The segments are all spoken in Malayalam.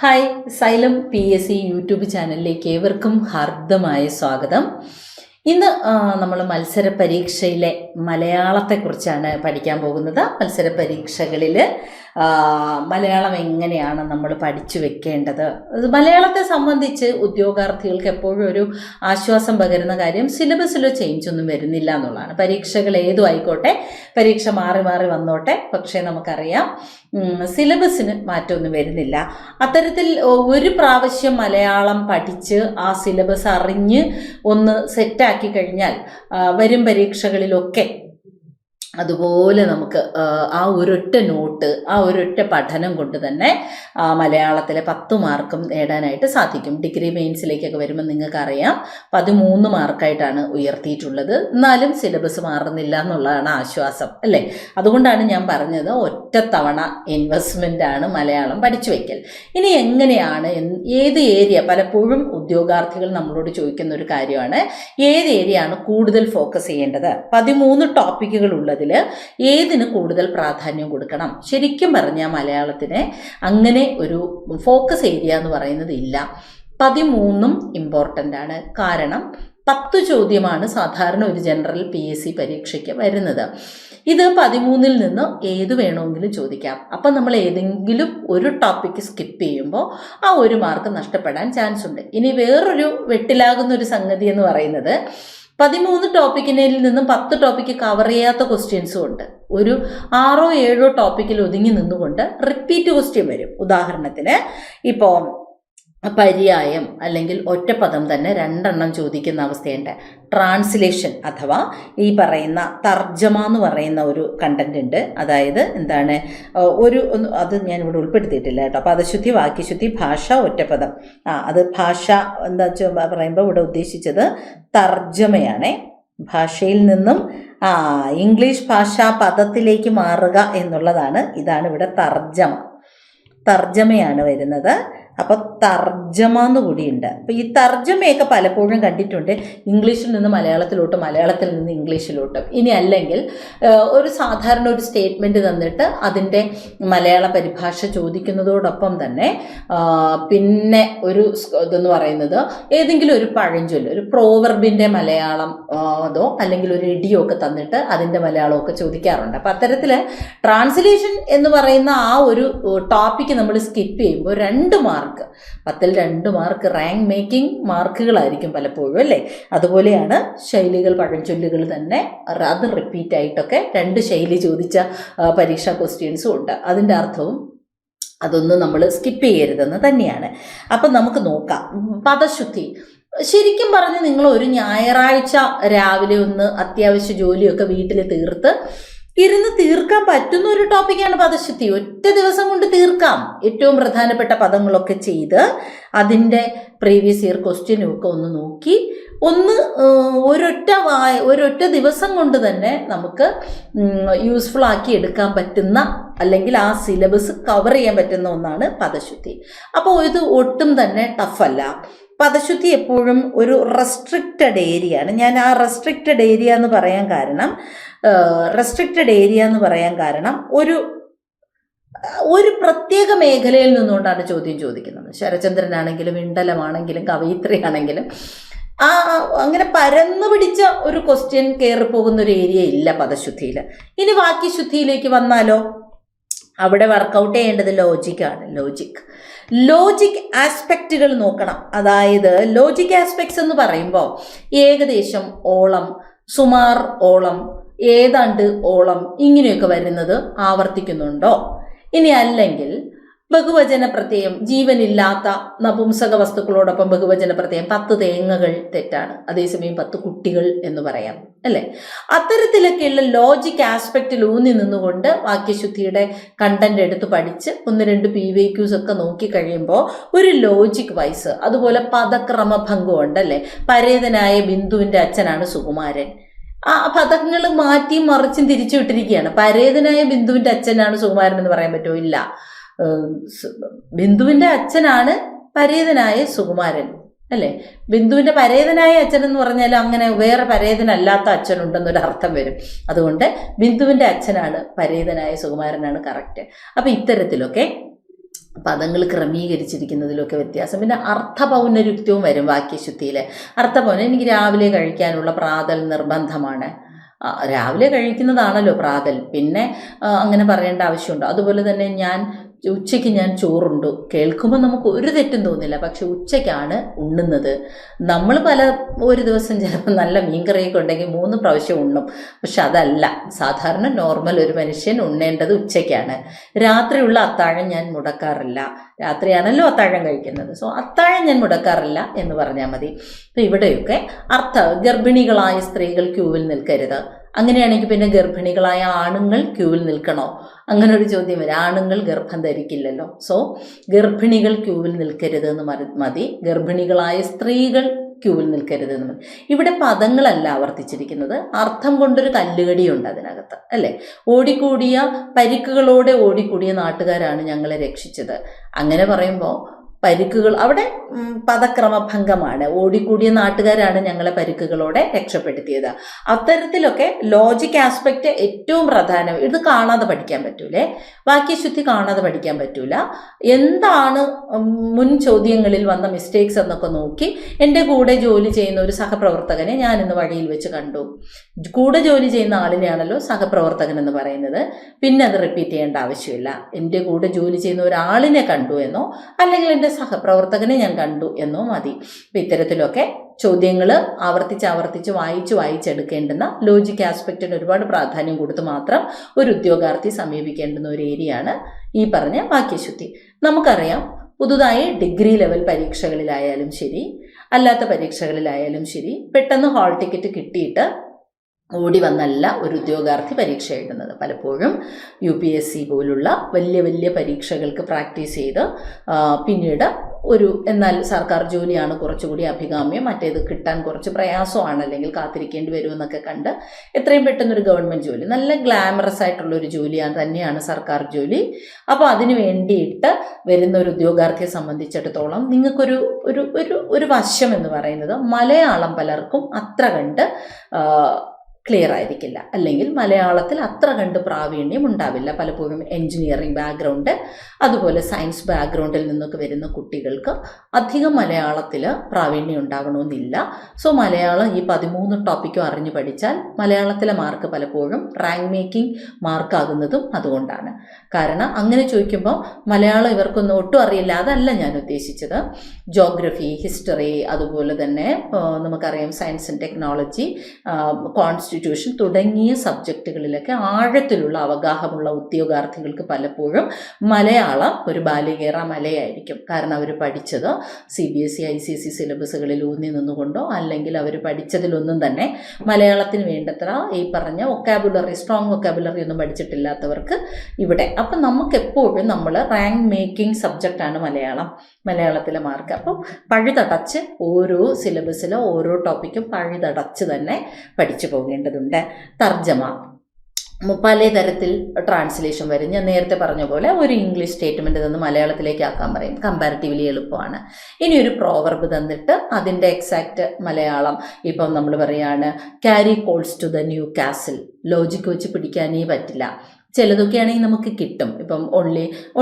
ഹായ്, സൈലം PSC യൂട്യൂബ് ചാനലിലേക്ക് ഏവർക്കും ഹാർദമായ സ്വാഗതം. ഇന്ന് നമ്മൾ മത്സര പരീക്ഷയിലെ മലയാളത്തെക്കുറിച്ചാണ് പഠിക്കാൻ പോകുന്നത്. മത്സര പരീക്ഷകളിൽ മലയാളം എങ്ങനെയാണ് നമ്മൾ പഠിച്ചു വെക്കേണ്ടത്, മലയാളത്തെ സംബന്ധിച്ച് ഉദ്യോഗാർത്ഥികൾക്ക് എപ്പോഴും ഒരു ആശ്വാസം പകരുന്ന കാര്യം സിലബസിലോ ചേഞ്ച് ഒന്നും വരുന്നില്ല എന്നുള്ളതാണ്. പരീക്ഷകൾ ഏതും ആയിക്കോട്ടെ, പരീക്ഷ മാറി മാറി വന്നോട്ടെ, പക്ഷേ നമുക്കറിയാം സിലബസിന് മാറ്റമൊന്നും വരുന്നില്ല. അത്തരത്തിൽ ഒരു പ്രാവശ്യം മലയാളം പഠിച്ച് ആ സിലബസ് അറിഞ്ഞ് ഒന്ന് സെറ്റാക്കി കഴിഞ്ഞാൽ വരും പരീക്ഷകളിലൊക്കെ അതുപോലെ നമുക്ക് ആ ഒരൊറ്റ നോട്ട്, ആ ഒരൊറ്റ പഠനം കൊണ്ട് തന്നെ മലയാളത്തിലെ 10 മാർക്കും നേടാനായിട്ട് സാധിക്കും. ഡിഗ്രി മെയിൻസിലേക്കൊക്കെ വരുമ്പോൾ നിങ്ങൾക്കറിയാം 13 മാർക്കായിട്ടാണ് ഉയർത്തിയിട്ടുള്ളത്. എന്നാലും സിലബസ് മാറുന്നില്ല എന്നുള്ളതാണ് ആശ്വാസം, അല്ലേ? അതുകൊണ്ടാണ് ഞാൻ പറഞ്ഞത് ഒറ്റത്തവണ ഇൻവെസ്റ്റ്മെൻ്റ് ആണ് മലയാളം പഠിച്ചു വയ്ക്കൽ. ഇനി എങ്ങനെയാണ്, ഏത് ഏരിയ, പലപ്പോഴും ഉദ്യോഗാർത്ഥികൾ നമ്മളോട് ചോദിക്കുന്ന ഒരു കാര്യമാണ്, ഏത് ഏരിയ ആണ് കൂടുതൽ ഫോക്കസ് ചെയ്യേണ്ടത്? 13 ടോപ്പിക്കുകൾ ഉള്ളതിൽ ഏതിന് കൂടുതൽ പ്രാധാന്യം കൊടുക്കണം? ശരിക്കും പറഞ്ഞാൽ മലയാളത്തിന് അങ്ങനെ ഒരു ഫോക്കസ് ഏരിയ എന്ന് പറയുന്നത് ഇല്ല. 13ഉം ഇമ്പോർട്ടൻ്റ് ആണ്. കാരണം 10 ചോദ്യമാണ് സാധാരണ ഒരു ജനറൽ PSC പരീക്ഷയ്ക്ക് വരുന്നത്. ഇത് 13ൽ നിന്ന് ഏത് വേണമെങ്കിലും ചോദിക്കാം. അപ്പം നമ്മൾ ഏതെങ്കിലും ഒരു ടോപ്പിക്ക് സ്കിപ്പ് ചെയ്യുമ്പോൾ ആ 1 മാർക്ക് നഷ്ടപ്പെടാൻ ചാൻസ് ഉണ്ട്. ഇനി വേറൊരു വെട്ടിലാകുന്ന ഒരു സംഗതി എന്ന് പറയുന്നത് 13 ടോപ്പിക്കിനിൽ നിന്നും 10 ടോപ്പിക്ക് കവർ ചെയ്യാത്ത ക്വസ്റ്റ്യൻസും ഉണ്ട്. ഒരു 6-7 ടോപ്പിക്കിൽ ഒതുങ്ങി നിന്നുകൊണ്ട് റിപ്പീറ്റ് ക്വസ്റ്റ്യൻ വരും. ഉദാഹരണത്തിന് ഇപ്പോൾ പര്യായം അല്ലെങ്കിൽ ഒറ്റപ്പദം തന്നെ 2 എണ്ണം ചോദിക്കുന്ന അവസ്ഥയുണ്ട്. ട്രാൻസ്ലേഷൻ അഥവാ ഈ പറയുന്ന തർജ്ജമ എന്ന് പറയുന്ന ഒരു കണ്ടന്റ് ഉണ്ട്. അതായത് എന്താണ്, അത് ഞാൻ ഇവിടെ ഉൾപ്പെടുത്തിയിട്ടില്ല കേട്ടോ. പദശുദ്ധി, വാക്യശുദ്ധി, ഭാഷ, ഒറ്റപ്പദം. അത് ഭാഷ എന്താ പറയുമ്പോൾ ഇവിടെ ഉദ്ദേശിച്ചത് തർജ്ജമയാണേ. ഭാഷയിൽ നിന്നും ഇംഗ്ലീഷ് ഭാഷാ പദത്തിലേക്ക് മാറുക എന്നുള്ളതാണ്. ഇതാണ് ഇവിടെ തർജ്ജമയാണ് വരുന്നത്. അപ്പോൾ തർജ്ജമ എന്ന് കൂടിയുണ്ട്. അപ്പോൾ ഈ തർജ്ജമയൊക്കെ പലപ്പോഴും കണ്ടിട്ടുണ്ട് ഇംഗ്ലീഷിൽ നിന്ന് മലയാളത്തിലോട്ട്, മലയാളത്തിൽ നിന്ന് ഇംഗ്ലീഷിലോട്ട്. ഇനി അല്ലെങ്കിൽ ഒരു സാധാരണ ഒരു സ്റ്റേറ്റ്മെൻറ്റ് തന്നിട്ട് അതിൻ്റെ മലയാള പരിഭാഷ ചോദിക്കുന്നതോടൊപ്പം തന്നെ പിന്നെ ഒരു ഇതെന്ന് പറയുന്നത് ഏതെങ്കിലും ഒരു പഴഞ്ചൊല്ല്, ഒരു പ്രോവർബിൻ്റെ മലയാളം അതോ അല്ലെങ്കിൽ ഒരു ഇടിയോ ഒക്കെ തന്നിട്ട് അതിൻ്റെ മലയാളമൊക്കെ ചോദിക്കാറുണ്ട്. അപ്പോൾ അത്തരത്തിൽ ട്രാൻസ്ലേഷൻ എന്ന് പറയുന്ന ആ ഒരു ടോപ്പിക്ക് നമ്മൾ സ്കിപ്പ് ചെയ്യുമ്പോൾ 2 മാർക്ക്, 10ൽ 2 മാർക്ക് റാങ്ക് മേക്കിംഗ് മാർക്കുകളായിരിക്കും പലപ്പോഴും, അല്ലേ? അതുപോലെയാണ് ശൈലികൾ, പഴഞ്ചൊല്ലുകൾ തന്നെ അത് റിപ്പീറ്റ് ആയിട്ടൊക്കെ 2 ശൈലി ചോദിച്ച പരീക്ഷാ ക്വസ്റ്റ്യൻസും ഉണ്ട്. അതിൻ്റെ അർത്ഥവും അതൊന്നും നമ്മൾ സ്കിപ്പ് ചെയ്യരുതെന്ന് തന്നെയാണ്. അപ്പം നമുക്ക് നോക്കാം. പദശുദ്ധി ശരിക്കും പറഞ്ഞ് നിങ്ങൾ ഒരു ഞായറാഴ്ച രാവിലെ ഒന്ന് അത്യാവശ്യ ജോലിയൊക്കെ വീട്ടിൽ ഇരുന്ന് തീർക്കാൻ പറ്റുന്ന ഒരു ടോപ്പിക്കാണ് പദശുദ്ധി. ഒറ്റ ദിവസം കൊണ്ട് തീർക്കാം. ഏറ്റവും പ്രധാനപ്പെട്ട പദങ്ങളൊക്കെ ചെയ്ത് അതിൻ്റെ പ്രീവിയസ് ഇയർ ക്വസ്റ്റ്യനും ഒക്കെ ഒന്ന് നോക്കി ഒരൊറ്റ ദിവസം കൊണ്ട് തന്നെ നമുക്ക് യൂസ്ഫുൾ ആക്കി എടുക്കാൻ പറ്റുന്ന, അല്ലെങ്കിൽ ആ സിലബസ് കവർ ചെയ്യാൻ പറ്റുന്ന ഒന്നാണ് പദശുദ്ധി. അപ്പോൾ ഇത് ഒട്ടും തന്നെ ടഫല്ല. പദശുദ്ധി എപ്പോഴും ഒരു റെസ്ട്രിക്റ്റഡ് ഏരിയ ആണ്. ഞാൻ ആ റെസ്ട്രിക്റ്റഡ് ഏരിയ എന്ന് പറയാൻ കാരണം ഒരു പ്രത്യേക മേഖലയിൽ നിന്നുകൊണ്ടാണ് ചോദ്യം ചോദിക്കുന്നത്. ശരചന്ദ്രനാണെങ്കിലും ഇണ്ടലമാണെങ്കിലും കവയിത്രിയാണെങ്കിലും അങ്ങനെ പരന്നു പിടിച്ച ഒരു ക്വസ്റ്റ്യൻ കയറി പോകുന്ന ഒരു ഏരിയ ഇല്ല പദശുദ്ധിയിൽ. ഇനി വാക്യശുദ്ധിയിലേക്ക് വന്നാലോ, അവിടെ വർക്കൗട്ട് ചെയ്യേണ്ടത് ലോജിക് ആസ്പെക്റ്റുകൾ നോക്കണം. അതായത് ലോജിക് ആസ്പെക്ട്സ് എന്ന് പറയുമ്പോൾ ഏകദേശം ഓളം, സുമാർ ഓളം, ഏതാണ്ട് ഓളം, ഇങ്ങനെയൊക്കെ വരുന്നത് ആവർത്തിക്കുന്നുണ്ടോ? ഇനി അല്ലെങ്കിൽ ബഹുവചന പ്രത്യയം, ജീവനില്ലാത്ത നപുംസക വസ്തുക്കളോടൊപ്പം ബഹുവചന പ്രത്യയം, 10 തേങ്ങകൾ തെറ്റാണ്, അതേസമയം 10 കുട്ടികൾ എന്ന് പറയാം, അല്ലേ? അത്തരത്തിലൊക്കെയുള്ള ലോജിക് ആസ്പെക്റ്റിൽ ഊന്നി നിന്നുകൊണ്ട് വാക്യശുദ്ധിയുടെ കണ്ടന്റ് എടുത്ത് പഠിച്ച് 1-2 PYQs ഒക്കെ നോക്കി കഴിയുമ്പോൾ ഒരു ലോജിക് വൈസ്, അതുപോലെ പദക്രമഭംഗം ഉണ്ടല്ലേ. പരേതനായ ബിന്ദുവിൻ്റെ അച്ഛനാണ് സുകുമാരൻ. ആ പദങ്ങൾ മാറ്റി മറിച്ചും തിരിച്ചു വിട്ടിരിക്കുകയാണ്. പരേതനായ ബിന്ദുവിൻ്റെ അച്ഛനാണ് സുകുമാരൻ എന്ന് പറയാൻ പറ്റുമോ? ഇല്ല. ബിന്ദുവിൻ്റെ അച്ഛനാണ് പരേതനായ സുകുമാരൻ, അല്ലേ? ബിന്ദുവിൻ്റെ പരേതനായ അച്ഛൻ എന്ന് പറഞ്ഞാൽ അങ്ങനെ വേറെ പരേതനല്ലാത്ത അച്ഛനുണ്ടെന്നൊരു അർത്ഥം വരും. അതുകൊണ്ട് ബിന്ദുവിൻ്റെ അച്ഛനാണ് പരേതനായ സുകുമാരനാണ് കറക്റ്റ്. അപ്പം ഇത്തരത്തിലൊക്കെ പദങ്ങൾ ക്രമീകരിച്ചിരിക്കുന്നതിലൊക്കെ വ്യത്യാസം. പിന്നെ അർത്ഥപൗനരുക്തവും വരും വാക്യശുദ്ധിയിൽ. അർത്ഥപൗന, എനിക്ക് രാവിലെ കഴിക്കാനുള്ള പ്രാതൽ നിർബന്ധമാണ്. രാവിലെ കഴിക്കുന്നതാണല്ലോ പ്രാതൽ, പിന്നെ അങ്ങനെ പറയേണ്ട ആവശ്യമുണ്ടോ? അതുപോലെ തന്നെ ഉച്ചയ്ക്ക് ഞാൻ ചോറുണ്ടു. കേൾക്കുമ്പോൾ നമുക്ക് ഒരു തെറ്റും തോന്നില്ല, പക്ഷെ ഉച്ചയ്ക്കാണ് ഉണ്ണുന്നത്. നമ്മൾ ഒരു ദിവസം ചിലപ്പോൾ നല്ല മീൻകറിയൊക്കെ ഉണ്ടെങ്കിൽ 3 പ്രാവശ്യം ഉണ്ണും. പക്ഷെ അതല്ല, സാധാരണ നോർമൽ ഒരു മനുഷ്യൻ ഉണ്ണേണ്ടത് ഉച്ചയ്ക്കാണ്. രാത്രിയുള്ള അത്താഴം ഞാൻ മുടക്കാറില്ല. രാത്രിയാണല്ലോ അത്താഴം കഴിക്കുന്നത്, സോ അത്താഴം ഞാൻ മുടക്കാറില്ല എന്ന് പറഞ്ഞാൽ മതി. അപ്പം ഇവിടെയൊക്കെ ഗർഭിണികളായ സ്ത്രീകൾ ക്യൂവിൽ നിൽക്കരുത്. അങ്ങനെയാണെങ്കിൽ പിന്നെ ഗർഭിണികളായ ആണുങ്ങൾ ക്യൂവിൽ നിൽക്കണോ? അങ്ങനെ ഒരു ചോദ്യം വരും. ആണുങ്ങൾ ഗർഭം ധരിക്കില്ലല്ലോ, സോ ഗർഭിണികൾ ക്യൂവിൽ നിൽക്കരുത് എന്ന് മതി. ഗർഭിണികളായ സ്ത്രീകൾ ക്യൂവിൽ നിൽക്കരുത് എന്ന് മതി. ഇവിടെ പദങ്ങളല്ല ആവർത്തിച്ചിരിക്കുന്നത്, അർത്ഥം കൊണ്ടൊരു കല്ലുകടിയുണ്ട് അതിനകത്ത്, അല്ലേ? പരിക്കുകളോടെ ഓടിക്കൂടിയ നാട്ടുകാരാണ് ഞങ്ങളെ രക്ഷിച്ചത്. അങ്ങനെ പറയുമ്പോൾ പരിക്കുകൾ അവിടെ പദക്രമഭംഗമാണ്. ഓടിക്കൂടിയ നാട്ടുകാരാണ് ഞങ്ങളെ പരിക്കുകളോടെ രക്ഷപ്പെടുത്തിയത്. അത്തരത്തിലൊക്കെ ലോജിക് ആസ്പെക്റ്റ് ഏറ്റവും പ്രധാനം. ഇത് കാണാതെ പഠിക്കാൻ പറ്റൂലേ, വാക്യശുദ്ധി കാണാതെ പഠിക്കാൻ പറ്റൂല. എന്താണ് മുൻ ചോദ്യങ്ങളിൽ വന്ന മിസ്റ്റേക്സ് എന്നൊക്കെ നോക്കി, എൻ്റെ കൂടെ ജോലി ചെയ്യുന്ന ഒരു സഹപ്രവർത്തകനെ ഞാൻ ഇന്ന് വഴിയിൽ വെച്ച് കണ്ടു. കൂടെ ജോലി ചെയ്യുന്ന ആളിനെയാണല്ലോ സഹപ്രവർത്തകൻ എന്ന് പറയുന്നത്. പിന്നെ അത് റിപ്പീറ്റ് ചെയ്യേണ്ട ആവശ്യമില്ല. എൻ്റെ കൂടെ ജോലി ചെയ്യുന്ന ഒരാളിനെ കണ്ടു എന്നോ അല്ലെങ്കിൽ എൻ്റെ സഹപ്രവർത്തകനെ ഞാൻ കണ്ടു എന്നോ മതി. അപ്പം ഇത്തരത്തിലൊക്കെ ചോദ്യങ്ങൾ ആവർത്തിച്ച് വായിച്ചെടുക്കേണ്ടുന്ന ലോജിക് ആസ്പെക്റ്റിന് ഒരുപാട് പ്രാധാന്യം കൊടുത്ത് മാത്രം ഒരു ഉദ്യോഗാർത്ഥി സമീപിക്കേണ്ടുന്ന ഒരു ഏരിയയാണ് ഈ പറഞ്ഞ വാക്യശുദ്ധി. നമുക്കറിയാം, പുതുതായി ഡിഗ്രി ലെവൽ പരീക്ഷകളിലായാലും ശരി, അല്ലാത്ത പരീക്ഷകളിലായാലും ശരി, പെട്ടെന്ന് ഹാൾ ടിക്കറ്റ് കിട്ടിയിട്ട് ഓടി വന്നല്ല ഒരു ഉദ്യോഗാർത്ഥി പരീക്ഷ എഴുതുന്നത്. പലപ്പോഴും UPSC പോലുള്ള വലിയ വലിയ പരീക്ഷകൾക്ക് പ്രാക്ടീസ് ചെയ്ത് പിന്നീട് എന്നാൽ സർക്കാർ ജോലിയാണ് കുറച്ചുകൂടി അഭികാമ്യം, മറ്റേത് കിട്ടാൻ കുറച്ച് പ്രയാസമാണ്, അല്ലെങ്കിൽ കാത്തിരിക്കേണ്ടി വരുമെന്നൊക്കെ കണ്ട് എത്രയും പെട്ടെന്നൊരു ഗവൺമെൻറ് ജോലി, നല്ല ഗ്ലാമറസ് ആയിട്ടുള്ളൊരു ജോലിയാണ് തന്നെയാണ് സർക്കാർ ജോലി. അപ്പോൾ അതിന് വേണ്ടിയിട്ട് വരുന്ന ഒരു ഉദ്യോഗാർത്ഥിയെ സംബന്ധിച്ചിടത്തോളം നിങ്ങൾക്കൊരു ഒരു ഒരു വശം എന്ന് പറയുന്നത്, മലയാളം പലർക്കും അത്ര കണ്ട് ക്ലിയർ ആയിരിക്കില്ല, അല്ലെങ്കിൽ മലയാളത്തിൽ അത്ര കണ്ട് പ്രാവീണ്യം ഉണ്ടാവില്ല. പലപ്പോഴും എൻജിനീയറിംഗ് ബാക്ക്ഗ്രൗണ്ട്, അതുപോലെ സയൻസ് ബാക്ക്ഗ്രൗണ്ടിൽ നിന്നൊക്കെ വരുന്ന കുട്ടികൾക്ക് അധികം മലയാളത്തിൽ പ്രാവീണ്യം ഉണ്ടാവണമെന്നില്ല. സോ മലയാളം ഈ 13 ടോപ്പിക്കും അറിഞ്ഞു പഠിച്ചാൽ മലയാളത്തിലെ മാർക്ക് പലപ്പോഴും റാങ്ക് മേക്കിംഗ് മാർക്കാകുന്നതും അതുകൊണ്ടാണ്. കാരണം അങ്ങനെ ചോദിക്കുമ്പോൾ മലയാളം ഇവർക്കൊന്നും ഒട്ടും അറിയില്ല, അതല്ല ഞാൻ ഉദ്ദേശിച്ചത്. ജോഗ്രഫി, ഹിസ്റ്ററി, അതുപോലെ തന്നെ നമുക്കറിയാം സയൻസ് ആൻഡ് ടെക്നോളജി, കോൺസ്റ്റിറ്റ്യൂഷൻ തുടങ്ങിയ സബ്ജക്റ്റുകളിലൊക്കെ ആഴത്തിലുള്ള അവഗാഹമുള്ള ഉദ്യോഗാർത്ഥികൾക്ക് പലപ്പോഴും മലയാളം ഒരു ബാലികേറ മലയായിരിക്കും. കാരണം അവർ പഠിച്ചത് CBSE ICSE സിലബസുകളിൽ ഊന്നി നിന്നുകൊണ്ടോ, അല്ലെങ്കിൽ അവർ പഠിച്ചതിലൊന്നും തന്നെ മലയാളത്തിന് വേണ്ടത്ര ഈ പറഞ്ഞ സ്ട്രോങ് വൊക്കാബുലറി ഒന്നും പഠിച്ചിട്ടില്ലാത്തവർക്ക് ഇവിടെ. അപ്പം നമുക്കെപ്പോഴും നമ്മൾ റാങ്ക് മേക്കിംഗ് സബ്ജക്റ്റാണ് മലയാളത്തിലെ മാർക്ക്. അപ്പം പഴുതടച്ച് ഓരോ സിലബസിലോ ഓരോ ടോപ്പിക്കും പഴുതടച്ച് തന്നെ പഠിച്ചു പോകേണ്ടതുണ്ട്. തർജ്ജമ പലതരത്തിൽ ട്രാൻസ്ലേഷൻ വരും. ഞാൻ നേരത്തെ പറഞ്ഞ പോലെ ഒരു ഇംഗ്ലീഷ് സ്റ്റേറ്റ്മെൻറ്റ് തന്ന് മലയാളത്തിലേക്ക് ആക്കാൻ പറയും, കമ്പാരിറ്റീവ്ലി എളുപ്പമാണ്. ഇനി ഒരു പ്രോവർബ് തന്നിട്ട് അതിൻ്റെ എക്സാക്റ്റ് മലയാളം, ഇപ്പം നമ്മൾ പറയുകയാണ് carry coals to the Newcastle, logic വെച്ച് പിടിക്കാനേ പറ്റില്ല. ചിലതൊക്കെയാണെങ്കിൽ നമുക്ക് കിട്ടും. ഇപ്പം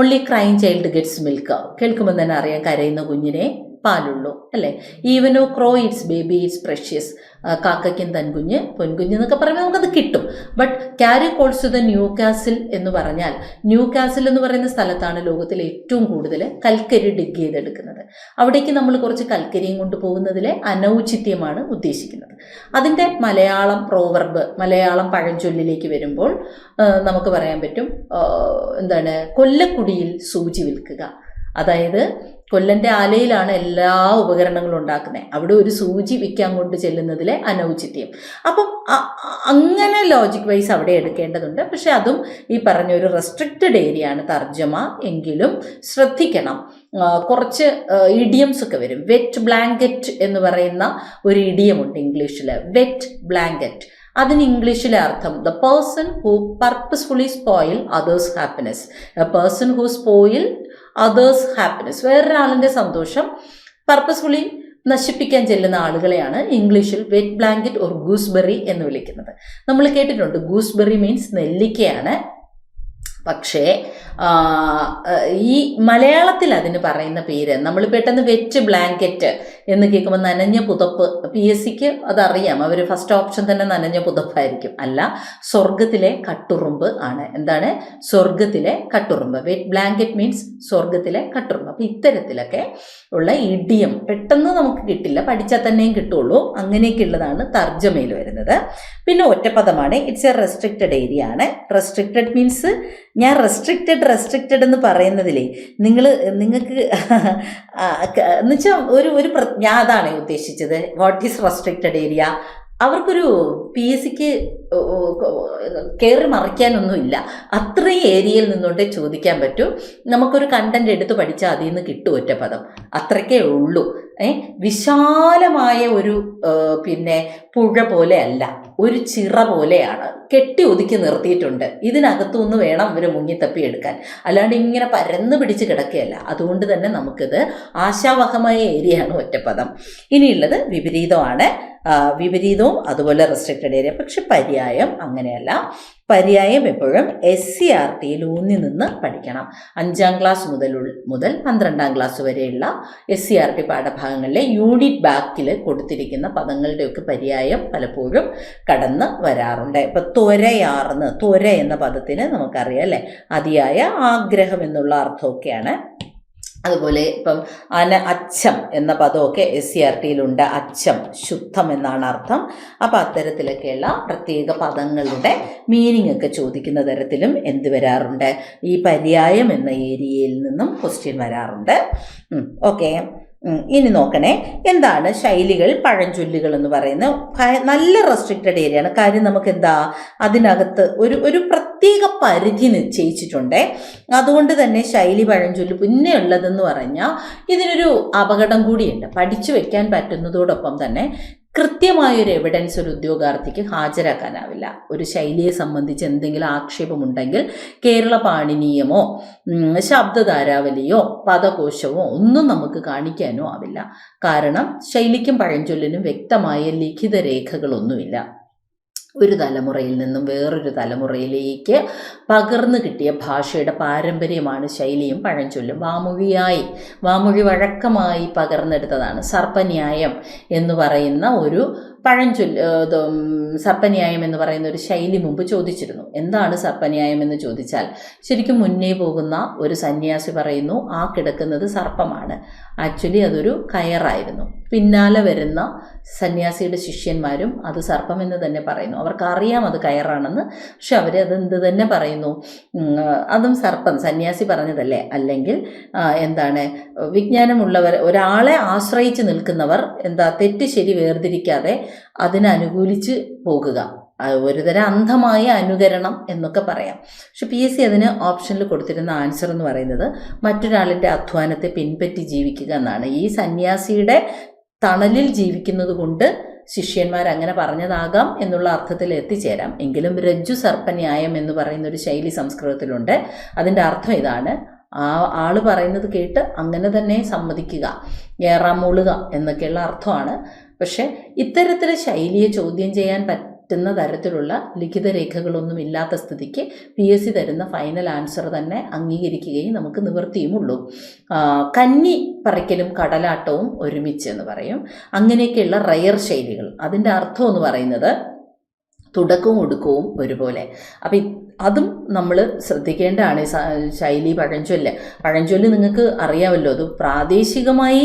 only crying child gets milk, കേൾക്കുമ്പോൾ തന്നെ അറിയാം കരയുന്ന കുഞ്ഞിനെ പാലുള്ളൂ, അല്ലേ? Even a crow it's baby it's precious, കാക്കയ്ക്കും തൻകുഞ്ഞ് പൊൻകുഞ്ഞ് എന്നൊക്കെ പറയുമ്പോൾ നമുക്കത് കിട്ടും. But carry coals to the Newcastle എന്ന് പറഞ്ഞാൽ, ന്യൂ കാസിൽ എന്ന് പറയുന്ന സ്ഥലത്താണ് ലോകത്തിൽ ഏറ്റവും കൂടുതൽ കൽക്കരി ഡിഗ് ചെയ്തെടുക്കുന്നത്. അവിടേക്ക് നമ്മൾ കുറച്ച് കൽക്കരിയും കൊണ്ട് പോകുന്നതിലെ അനൗചിത്യമാണ് ഉദ്ദേശിക്കുന്നത്. അതിൻ്റെ മലയാളം പ്രോവർബ്, മലയാളം പഴഞ്ചൊല്ലിലേക്ക് വരുമ്പോൾ നമുക്ക് പറയാൻ പറ്റും, കൊല്ലക്കുടിയിൽ സൂചി വിൽക്കുക. അതായത് കൊല്ലൻ്റെ ആലയിലാണ് എല്ലാ ഉപകരണങ്ങളും ഉണ്ടാക്കുന്നത്, അവിടെ ഒരു സൂചി വിൽക്കാൻ കൊണ്ട് ചെല്ലുന്നതിലെ അനൗചിത്യം. അപ്പം അങ്ങനെ ലോജിക് വൈസ് അവിടെ എടുക്കേണ്ടതുണ്ട്. പക്ഷെ അതും ഈ പറഞ്ഞൊരു റെസ്ട്രിക്റ്റഡ് ഏരിയ ആണ് തർജ്ജമ, എങ്കിലും ശ്രദ്ധിക്കണം. കുറച്ച് ഇഡിയംസ് ഒക്കെ വരും. വെറ്റ് ബ്ലാങ്കറ്റ് എന്ന് പറയുന്ന ഒരു ഇഡിയമുണ്ട് ഇംഗ്ലീഷിൽ, വെറ്റ് ബ്ലാങ്കറ്റ്. അതിന് ഇംഗ്ലീഷിലെ അർത്ഥം the person who purposefully spoil others happiness, a person who spoil others happiness, വേറൊരാളിൻ്റെ സന്തോഷം പർപ്പസ്ഫുള്ളി നശിപ്പിക്കാൻ ചെല്ലുന്ന ആളുകളെയാണ് ഇംഗ്ലീഷിൽ വെറ്റ് ബ്ലാങ്കറ്റ് ഓർ ഗൂസ്ബെറി എന്ന് വിളിക്കുന്നത്. നമ്മൾ കേട്ടിട്ടുണ്ട്, ഗൂസ്ബെറി മീൻസ് നെല്ലിക്കയാണ്. പക്ഷേ ഈ മലയാളത്തിൽ അതിന് പറയുന്ന പേര് നമ്മൾ പെട്ടെന്ന് വെറ്റ് ബ്ലാങ്കറ്റ് എന്ന് കേൾക്കുമ്പോൾ നനഞ്ഞ പുതപ്പ്, PSCക്ക് അതറിയാം, അവർ ഫസ്റ്റ് ഓപ്ഷൻ തന്നെ നനഞ്ഞ പുതപ്പായിരിക്കും. അല്ല, സ്വർഗത്തിലെ കട്ടുറുമ്പ് ആണ്. എന്താണ്? സ്വർഗത്തിലെ കട്ടുറുമ്പ്. വെറ്റ് ബ്ലാങ്കറ്റ് മീൻസ് സ്വർഗത്തിലെ കട്ടുറുമ്പ്. അപ്പം ഇത്തരത്തിലൊക്കെ ഉള്ള ഇഡിയം പെട്ടെന്ന് നമുക്ക് കിട്ടില്ല, പഠിച്ചാൽ തന്നെയും കിട്ടുള്ളൂ. അങ്ങനെയൊക്കെ ഉള്ളതാണ് തർജ്ജമയിൽ വരുന്നത്. പിന്നെ ഒറ്റപ്പദമാണ്. ഇറ്റ്സ് എ റെസ്ട്രിക്റ്റഡ് ഏരിയ ആണ്. റെസ്ട്രിക്റ്റഡ് മീൻസ്, ഞാൻ റെസ്ട്രിക്റ്റഡ് എന്ന് പറയുന്നതിലേ നിങ്ങൾക്ക് എന്നുവെച്ചാൽ ഞാൻ അതാണ് ഉദ്ദേശിച്ചത്. What is restricted area? അവർക്കൊരു PSCക്ക് കയറി മറിക്കാനൊന്നുമില്ല. അത്രയും ഏരിയയിൽ നിന്നുകൊണ്ടേ ചോദിക്കാൻ പറ്റൂ. നമുക്കൊരു കണ്ടന്റ് എടുത്ത് പഠിച്ചാൽ അതിൽ നിന്ന് കിട്ടും ഒറ്റപ്പദം, അത്രയ്ക്കേ ഉള്ളൂ. വിശാലമായ ഒരു പിന്നെ പുഴ പോലെ അല്ല, ഒരു ചിറ പോലെയാണ്, കെട്ടി ഒതുക്കി നിർത്തിയിട്ടുണ്ട്. ഇതിനകത്തുനിന്ന് വേണം ഇവർ മുങ്ങിത്തപ്പി എടുക്കാൻ, അല്ലാണ്ട് ഇങ്ങനെ പരന്ന് പിടിച്ച് കിടക്കുകയല്ല. അതുകൊണ്ട് തന്നെ നമുക്കിത് ആശാവഹമായ ഏരിയയാണ് ഒറ്റപ്പദം. ഇനിയുള്ളത് വിപരീതമാണ്. വിപരീതവും അതുപോലെ റെസ്ട്രിക്റ്റഡ് ഏരിയ. പക്ഷെ പര്യായം അങ്ങനെയല്ല. പര്യായം എപ്പോഴും SCERTയിൽ ഊന്നി നിന്ന് പഠിക്കണം. 5ാം ക്ലാസ് മുതൽ 12ാം ക്ലാസ് വരെയുള്ള SCERT പാഠഭാഗങ്ങളിലെ യൂണിറ്റ് ബാക്കിൽ കൊടുത്തിരിക്കുന്ന പദങ്ങളുടെയൊക്കെ പര്യായം പലപ്പോഴും കടന്ന് വരാറുണ്ട്. ഇപ്പം ത്വര എന്ന പദത്തിന് നമുക്കറിയാം അല്ലേ, അതിയായ ആഗ്രഹം എന്നുള്ള അർത്ഥമൊക്കെയാണ്. അതുപോലെ ഇപ്പം അച്ചം എന്ന പദമൊക്കെ SCERTയിലുണ്ട്. അച്ചം ശുദ്ധം എന്നാണ് അർത്ഥം. അപ്പം അത്തരത്തിലൊക്കെയുള്ള പ്രത്യേക പദങ്ങളുടെ മീനിങ് ഒക്കെ ചോദിക്കുന്ന തരത്തിലും എന്ത് വരാറുണ്ട്, ഈ പര്യായം എന്ന ഏരിയയിൽ നിന്നും ക്വസ്റ്റ്യൻ വരാറുണ്ട്. ഓക്കെ, ഇനി നോക്കണേ, എന്താണ് ശൈലികൾ, പഴഞ്ചൊല്ലുകൾ എന്ന് പറയുന്നത് നല്ല റെസ്ട്രിക്റ്റഡ് ഏരിയ ആണ്. കാര്യം നമുക്ക് എന്താ, അതിനകത്ത് ഒരു പ്രത്യേക പരിധി നിശ്ചയിച്ചിട്ടുണ്ട്. അതുകൊണ്ട് തന്നെ ശൈലി, പഴഞ്ചൊല്ല് പിന്നെ ഉള്ളതെന്ന് പറഞ്ഞാൽ ഇതിനൊരു അപകടം കൂടിയുണ്ട്. പഠിച്ചു വെക്കാൻ പറ്റുന്നതോടൊപ്പം തന്നെ കൃത്യമായൊരു എവിഡൻസ് ഒരു ഉദ്യോഗാർത്ഥിക്ക് ഹാജരാക്കാനാവില്ല. ഒരു ശൈലിയെ സംബന്ധിച്ച് എന്തെങ്കിലും ആക്ഷേപമുണ്ടെങ്കിൽ കേരള പാണിനീയമോ ശബ്ദധാരാവലിയോ പദകോശമോ ഒന്നും നമുക്ക് കാണിക്കാനോ ആവില്ല. കാരണം ശൈലിക്കും പഴഞ്ചൊല്ലിനും വ്യക്തമായ ലിഖിത രേഖകളൊന്നുമില്ല. ഒരു തലമുറയിൽ നിന്നും വേറൊരു തലമുറയിലേക്ക് പകർന്നു കിട്ടിയ ഭാഷയുടെ പാരമ്പര്യമാണ് ശൈലിയും പഴഞ്ചൊല്ലും. വാമൊഴി വഴക്കമായി പകർന്നെടുത്തതാണ്. സർപ്പന്യായം എന്ന് പറയുന്ന ഒരു സർപ്പന്യായം എന്ന് പറയുന്ന ഒരു ശൈലി മുമ്പ് ചോദിച്ചിരുന്നു. എന്താണ് സർപ്പന്യായം എന്ന് ചോദിച്ചാൽ, ശരിക്കും മുന്നേ പോകുന്ന ഒരു സന്യാസി പറയുന്നു ആ കിടക്കുന്നത് സർപ്പമാണ്. ആക്ച്വലി അതൊരു കയറായിരുന്നു. പിന്നാലെ വരുന്ന സന്യാസിയുടെ ശിഷ്യന്മാരും അത് സർപ്പമെന്ന് തന്നെ പറയുന്നു. അവർക്കറിയാം അത് കയറാണെന്ന്, പക്ഷെ അത് എന്ത് തന്നെ പറയുന്നു, അതും സർപ്പം, സന്യാസി പറഞ്ഞതല്ലേ. അല്ലെങ്കിൽ എന്താണ്, വിജ്ഞാനമുള്ളവർ, ഒരാളെ ആശ്രയിച്ച് നിൽക്കുന്നവർ തെറ്റ് ശരി വേർതിരിക്കാതെ അതിനനുകൂലിച്ച് പോകുക, ഒരുതരം അന്ധമായ അനുകരണം എന്നൊക്കെ പറയാം. പക്ഷെ PSC അതിന് ഓപ്ഷനിൽ കൊടുത്തിരുന്ന ആൻസർ എന്ന് പറയുന്നത് മറ്റൊരാളിൻ്റെ അധ്വാനത്തെ പിൻപറ്റി ജീവിക്കുക എന്നാണ്. ഈ സന്യാസിയുടെ തണലിൽ ജീവിക്കുന്നത് കൊണ്ട് ശിഷ്യന്മാർ അങ്ങനെ പറഞ്ഞതാകാം എന്നുള്ള അർത്ഥത്തിൽ എത്തിച്ചേരാം. എങ്കിലും രജ്ജു സർപ്പന്യായം എന്ന് പറയുന്ന ഒരു ശൈലി സംസ്കൃതത്തിലുണ്ട്. അതിൻ്റെ അർത്ഥം ഇതാണ്, ആ ആള് പറയുന്നത് കേട്ട് അങ്ങനെ തന്നെ സമ്മതിക്കുക, ഏറാമൂളുക എന്നൊക്കെയുള്ള അർത്ഥമാണ്. പക്ഷെ ഇത്തരത്തിൽ ശൈലിയെ ചോദ്യം ചെയ്യാൻ പറ്റുന്ന തരത്തിലുള്ള ലിഖിത രേഖകളൊന്നും ഇല്ലാത്ത സ്ഥിതിക്ക് PSC തരുന്ന ഫൈനൽ ആൻസർ തന്നെ അംഗീകരിക്കുകയും നമുക്ക് നിവൃത്തിയുമുള്ളൂ. കന്നി പറിക്കലും കടലാട്ടവും ഒരുമിച്ച് എന്ന് പറയും. അങ്ങനെയൊക്കെയുള്ള റയർ ശൈലികൾ, അതിൻ്റെ അർത്ഥം എന്ന് പറയുന്നത് തുടക്കവും ഒടുക്കവും ഒരുപോലെ. അപ്പം അതും നമ്മൾ ശ്രദ്ധിക്കേണ്ടതാണ്. ശൈലി, പഴഞ്ചൊല്ല് നിങ്ങൾക്ക് അറിയാമല്ലോ, അത് പ്രാദേശികമായി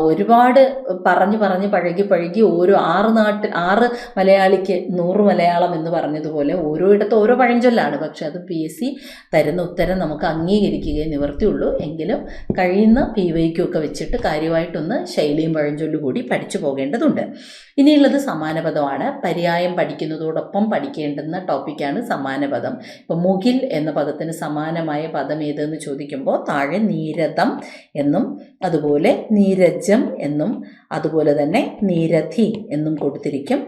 ഒരുപാട് പറഞ്ഞ് പഴകി ഓരോ 6 മലയാളിക്ക് 100 മലയാളം എന്ന് പറഞ്ഞതുപോലെ ഓരോയിടത്തും ഓരോ പഴഞ്ചൊല്ലാണ്. പക്ഷെ അത് PSC തരുന്ന ഉത്തരം നമുക്ക് അംഗീകരിക്കുകയും നിവർത്തിയുള്ളൂ. എങ്കിലും കഴിയുന്ന PYQ ഒക്കെ വെച്ചിട്ട് കാര്യമായിട്ടൊന്ന് ശൈലിയും പഴഞ്ചൊല്ലും കൂടി പഠിച്ചു പോകേണ്ടതുണ്ട്. ഇനിയുള്ളത് സമാനപദമാണ്. പര്യായം പഠിക്കുന്നതോടൊപ്പം പഠിക്കേണ്ടുന്ന ടോപ്പിക്കാണ് സമാനപദം. ഇപ്പം മുകിൽ എന്ന പദത്തിന് സമാനമായ പദം ഏതെന്ന് ചോദിക്കുമ്പോൾ താഴെ നീരദം എന്നും അതുപോലെ നീരജം എന്നും അതുപോലെ തന്നെ നീരഥി എന്നും കൊടുത്തിരിക്കും.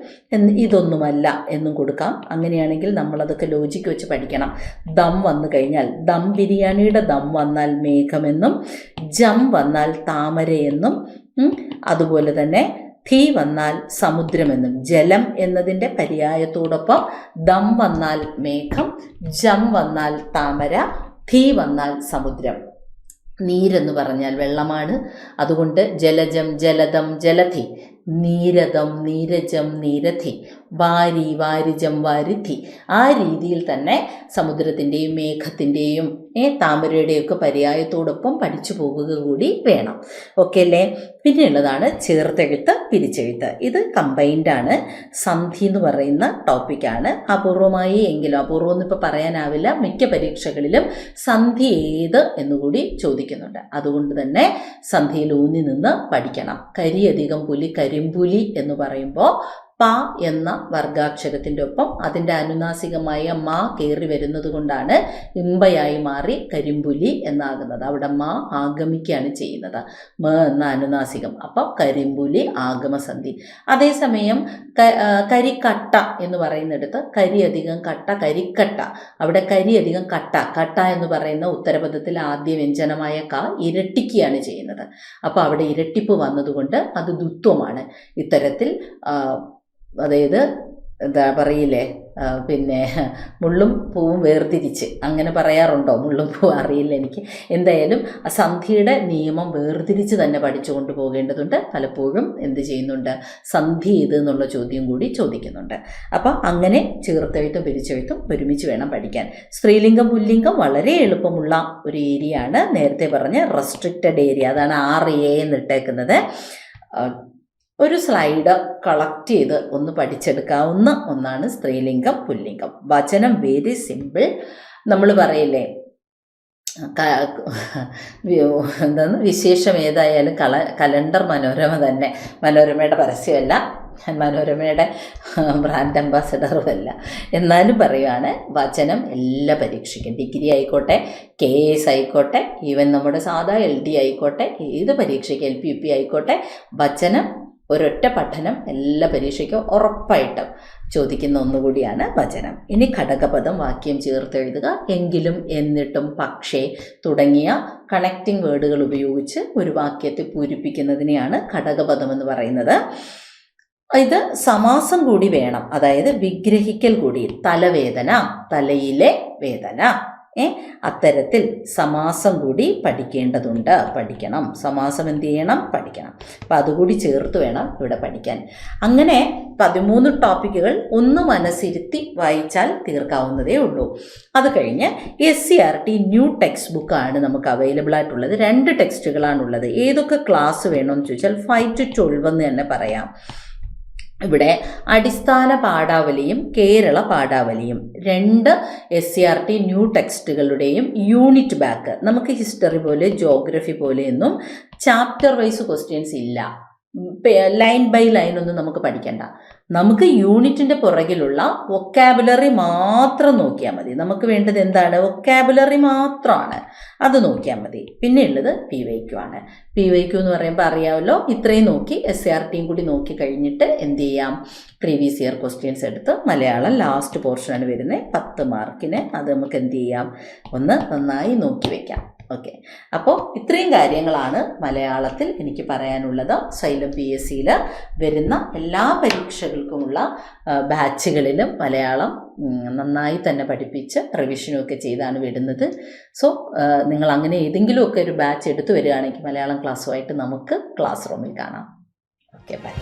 ഇതൊന്നുമല്ല എന്നും കൊടുക്കാം. അങ്ങനെയാണെങ്കിൽ നമ്മളതൊക്കെ ലോജിക്ക് വെച്ച് പഠിക്കണം. ദം വന്നു കഴിഞ്ഞാൽ, ദം ബിരിയാണിയുടെ ദം വന്നാൽ മേഘമെന്നും ജം വന്നാൽ താമരയെന്നും അതുപോലെ തന്നെ ധി വന്നാൽ സമുദ്രമെന്നും, ജലം എന്നതിൻ്റെ പര്യായത്തോടൊപ്പം ദം വന്നാൽ മേഘം, ജം വന്നാൽ താമര, ധി വന്നാൽ സമുദ്രം. നീരെന്ന് പറഞ്ഞാൽ വെള്ളമാണ്. അതുകൊണ്ട് ജലജം, ജലദം, ജലധി, നീരദം, നീരജം, നീരധി, വാരി, വാരിജം, വാരിധി. ആ രീതിയിൽ തന്നെ സമുദ്രത്തിൻ്റെയും മേഘത്തിൻ്റെയും താമരയുടെയൊക്കെ പര്യായത്തോടൊപ്പം പഠിച്ചു പോകുക കൂടി വേണം. ഓക്കെ അല്ലേ? പിന്നെയുള്ളതാണ് ചേർത്തെഴുത്ത്, പിരിച്ചെഴുത്ത്. ഇത് കമ്പൈൻഡാണ്. സന്ധി എന്ന് പറയുന്ന ടോപ്പിക്കാണ്. അപൂർവമായി എങ്കിലും, അപൂർവം എന്നിപ്പോൾ പറയാനാവില്ല, മിക്ക പരീക്ഷകളിലും സന്ധി ഏത് എന്നുകൂടി ചോദിക്കുന്നുണ്ട്. അതുകൊണ്ട് തന്നെ സന്ധിയിൽ ഊന്നി നിന്ന് പഠിക്കണം. കരിയധികം പുലി, കരിമ്പുലി എന്ന് പറയുമ്പോൾ പ എന്ന വർഗാക്ഷരത്തിൻ്റെ ഒപ്പം അതിൻ്റെ അനുനാസികമായ മാ കയറി വരുന്നത് കൊണ്ടാണ് ഇമ്പയായി മാറി കരിമ്പുലി എന്നാകുന്നത്. അവിടെ മാ ആഗമിക്കുകയാണ് ചെയ്യുന്നത്, മ എന്ന അനുനാസികം. അപ്പം കരിമ്പുലി ആഗമസന്ധി. അതേസമയം കരിക്കട്ട എന്ന് പറയുന്നിടത്ത് കരി അധികം കട്ട, കരിക്കട്ട. അവിടെ കരി അധികം കട്ട, കട്ട എന്ന് പറയുന്ന ഉത്തരപദത്തിൽ ആദ്യ വ്യഞ്ജനമായ ക ഇരട്ടിക്കുകയാണ് ചെയ്യുന്നത്. അപ്പോൾ അവിടെ ഇരട്ടിപ്പ് വന്നതുകൊണ്ട് അത് ദ്വിത്വമാണ്. ഇത്തരത്തിൽ അതായത് എന്താ പറയില്ലേ, പിന്നെ മുള്ളും പൂവും വേർതിരിച്ച്, അങ്ങനെ പറയാറുണ്ടോ? മുള്ളും പൂവും അറിയില്ല എനിക്ക്. എന്തായാലും സന്ധിയുടെ നിയമം വേർതിരിച്ച് തന്നെ പഠിച്ചു കൊണ്ടുപോകേണ്ടതുണ്ട്. പലപ്പോഴും എന്ത് ചെയ്യുന്നുണ്ട്, സന്ധി ഇത് എന്നുള്ള ചോദ്യം കൂടി ചോദിക്കുന്നുണ്ട്. അപ്പം അങ്ങനെ ചേർത്തെഴുത്തും പിരിച്ചെഴുത്തും ഒരുമിച്ച് വേണം പഠിക്കാൻ. സ്ത്രീലിംഗം പുല്ലിംഗം വളരെ എളുപ്പമുള്ള ഒരു ഏരിയ ആണ്. നേരത്തെ പറഞ്ഞ റെസ്ട്രിക്റ്റഡ് ഏരിയ, അതാണ് 6A എന്നിട്ടേക്കുന്നത്. ഒരു സ്ലൈഡ് കളക്ട് ചെയ്ത് ഒന്ന് പഠിച്ചെടുക്കാവുന്ന ഒന്നാണ് സ്ത്രീലിംഗം പുല്ലിംഗം. വചനം വെരി സിമ്പിൾ. നമ്മൾ പറയില്ലേ, എന്താണ് വിശേഷം ഏതായാലും കലണ്ടർ മനോരമ തന്നെ. മനോരമയുടെ പരസ്യമല്ല, മനോരമയുടെ ബ്രാൻഡ് അംബാസഡറുമല്ല, എന്നാലും പറയുകയാണ്, വചനം എല്ലാ പരീക്ഷയ്ക്കും, ഡിഗ്രി ആയിക്കോട്ടെ, KS ആയിക്കോട്ടെ, ഈവൻ നമ്മുടെ സാധാ LD ആയിക്കോട്ടെ, ഏത് പരീക്ഷയ്ക്ക് LP UP ആയിക്കോട്ടെ, വചനം ഒരൊറ്റ പഠനം എല്ലാ പരീക്ഷയ്ക്കും ഉറപ്പായിട്ടും ചോദിക്കുന്ന ഒന്നുകൂടിയാണ് വചനം. ഇനി ഘടകപദം, വാക്യം ചേർത്തെഴുതുക. എങ്കിലും, എന്നിട്ടും, പക്ഷേ തുടങ്ങിയ കണക്റ്റിംഗ് വേർഡുകൾ ഉപയോഗിച്ച് ഒരു വാക്യത്തെ പൂരിപ്പിക്കുന്നതിനെയാണ് ഘടകപദം എന്ന് പറയുന്നത്. ഇത് സമാസം കൂടി വേണം, അതായത് വിഗ്രഹിക്കൽ കൂടി. തലവേദന, തലയിലെ വേദന, അത്തരത്തിൽ സമാസം കൂടി പഠിക്കേണ്ടതുണ്ട്, പഠിക്കണം. സമാസം എന്ത് ചെയ്യണം? പഠിക്കണം. അപ്പം അതുകൂടി ചേർത്ത് വേണം ഇവിടെ പഠിക്കാൻ. അങ്ങനെ 13 ടോപ്പിക്കുകൾ ഒന്ന് മനസ്സിരുത്തി വായിച്ചാൽ തീർക്കാവുന്നതേ ഉള്ളൂ. അത് കഴിഞ്ഞ് SCERT ന്യൂ ടെക്സ്റ്റ് ബുക്കാണ് നമുക്ക് അവൈലബിൾ ആയിട്ടുള്ളത്. 2 ടെക്സ്റ്റുകളാണുള്ളത്. ഏതൊക്കെ ക്ലാസ് വേണമെന്ന് ചോദിച്ചാൽ 5 to 12 എന്ന് തന്നെ പറയാം. ഇവിടെ അടിസ്ഥാന പാഠാവലിയും കേരള പാഠാവലിയും 2 SCERT ന്യൂ ടെക്സ്റ്റുകളുടെയും യൂണിറ്റ് ബാക്ക്. നമുക്ക് ഹിസ്റ്ററി പോലെ ജോഗ്രഫി പോലെയൊന്നും ചാപ്റ്റർ വൈസ് ക്വസ്റ്റ്യൻസ് ഇല്ല. ലൈൻ ബൈ ലൈൻ ഒന്നും നമുക്ക് പഠിക്കണ്ട. നമുക്ക് യൂണിറ്റിൻ്റെ പുറകിലുള്ള വൊക്കാബുലറി മാത്രം നോക്കിയാൽ മതി. നമുക്ക് വേണ്ടത് എന്താണ്? വൊക്കാബുലറി മാത്രമാണ്, അത് നോക്കിയാൽ മതി. പിന്നെ ഉള്ളത് PYQ ആണ്. PYQ എന്ന് പറയുമ്പോൾ അറിയാമല്ലോ, ഇത്രയും നോക്കി SCERTയും കൂടി നോക്കി കഴിഞ്ഞിട്ട് എന്ത് ചെയ്യാം? പ്രീവിയസ് ഇയർ ക്വസ്റ്റ്യൻസ് എടുത്ത് മലയാളം ലാസ്റ്റ് പോർഷനാണ് വരുന്നത്, 10 മാർക്കിന്. അത് നമുക്ക് എന്ത് ചെയ്യാം? ഒന്ന് നന്നായി നോക്കി വയ്ക്കാം. ഓക്കെ, അപ്പോൾ ഇത്രയും കാര്യങ്ങളാണ് മലയാളത്തിൽ എനിക്ക് പറയാനുള്ളത്. സൈലം PSCയിൽ വരുന്ന എല്ലാ പരീക്ഷകൾക്കുമുള്ള ബാച്ചുകളിലും മലയാളം നന്നായി തന്നെ പഠിപ്പിച്ച് റിവിഷനുമൊക്കെ ചെയ്താണ് വിടുന്നത്. സോ നിങ്ങൾ അങ്ങനെ ഏതെങ്കിലുമൊക്കെ ഒരു ബാച്ച് എടുത്തു വരികയാണെങ്കിൽ മലയാളം ക്ലാസ്സുമായിട്ട് നമുക്ക് ക്ലാസ് റൂമിൽ കാണാം. Okay, by.